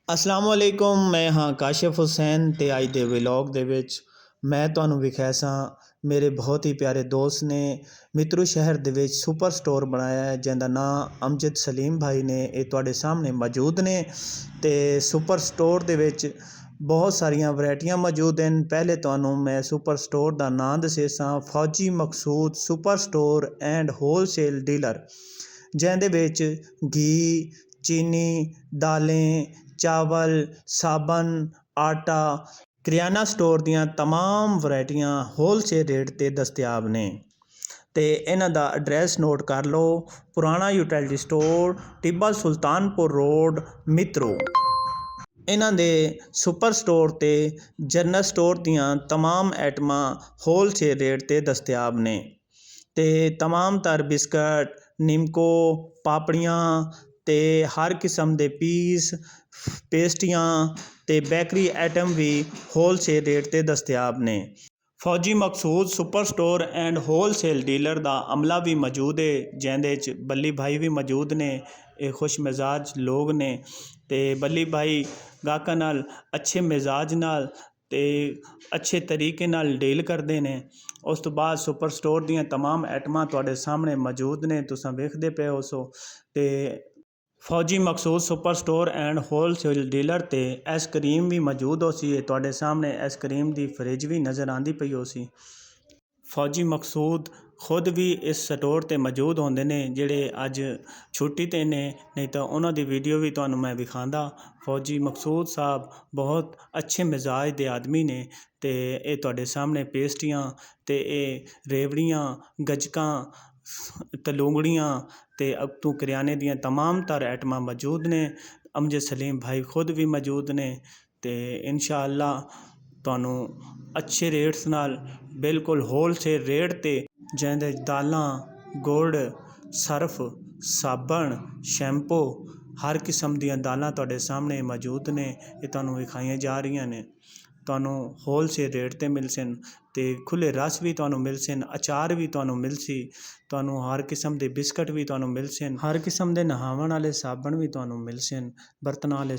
असलामुअलैकुम। मैं हाँ काशिफ हुसैन ते अज दे व्लॉग दे विच मैं तुहानूं विखाया सां मेरे बहुत ही प्यारे दोस्त ने मित्रू शहर दे विच सुपर स्टोर बनाया है जिंदा नाम अमजद सलीम भाई ने ये तुहाडे सामने मौजूद ने। ते सुपर स्टोर दे विच बहुत सारिया वैरायटियां मौजूद हैं। पहले तुहानूं मैं सुपर स्टोर का नाम दसे सां Fauji Maqsood super store and wholesale dealer, जिंदे विच घी, चीनी, दालें, चावल, साबन, आटा, करियाना स्टोर दियां तमाम वैरायटियां होलसेल रेट ते दस्तियाब ने। ते इन्हां दा एड्रैस नोट कर लो, पुराना utility store, Tibba Sultanpur road, मित्रो। इन्हां दे सुपर स्टोर ते जनरल स्टोर दियां तमाम आइटमां होलसेल रेट ते दस्तियाब ने। ते तमाम तर बिस्कट, निमको, पापड़ियाँ ते हर किस्म दे पीस, पेस्टियाँ ते बेकरी आइटम भी होलसेल रेट ते दस्तियाब ने। Fauji Maqsood super store and wholesale dealer का अमला भी मौजूद है, जिंदे च बल्ली भाई भी मौजूद ने। ये खुश मिजाज लोग ने ते बल्ली भाई गाहकां नाल अच्छे मिजाज नाल ते अच्छे तरीके नाल डील करते हैं। उस तो बाद सुपर स्टोर दियां तमाम आइटमां तुहाडे सामने मौजूद ने, तुसां वेखदे पे हो सो। ते Fauji Maqsood super store and wholesale dealer ते आइसक्रीम भी मौजूद हो सी। तुहाडे सामने आइसक्रीम की फ्रिज भी नज़र आती पई हो सी। फौजी मकसूद खुद भी इस स्टोर ते मौजूद होंदे ने, जिहड़े अज छुट्टी ते ने, नहीं तो उन्हां दी वीडियो भी तुहानूं मैं विखांदा। फौजी मकसूद साहब बहुत अच्छे मिजाज दे आदमी ने। ते ये तुहाडे सामने पेस्टियाँ ते रेवड़ियाँ, गजकां, तलूंगड़ियाँ ते अगतू करियाने दियां तमाम तर आइटमां मौजूद ने। अमजद सलीम भाई खुद भी मौजूद ने। ते इंशाअल्लाह तुहानूं अच्छे रेट्स नाल बिल्कुल होलसेल रेट ते, जिंदे दालां, गुड़, सर्फ, साबण, शैंपू, हर किस्म दियां दालां तुहाडे सामने मौजूद ने। ये तुहानूं विखाईयां जा रही ने। तुहानूं होलसेल रेट ते मिलसन ते खुले रस भी तुहानूं मिलसन, अचार भी तुहानूं मिलसी, तुहानूं हर किस्म दे बिस्कट भी तुहानूं मिलसन, हर किस्म दे नहावन वाले साबण भी तुहानूं मिलसन, बर्तनां वाले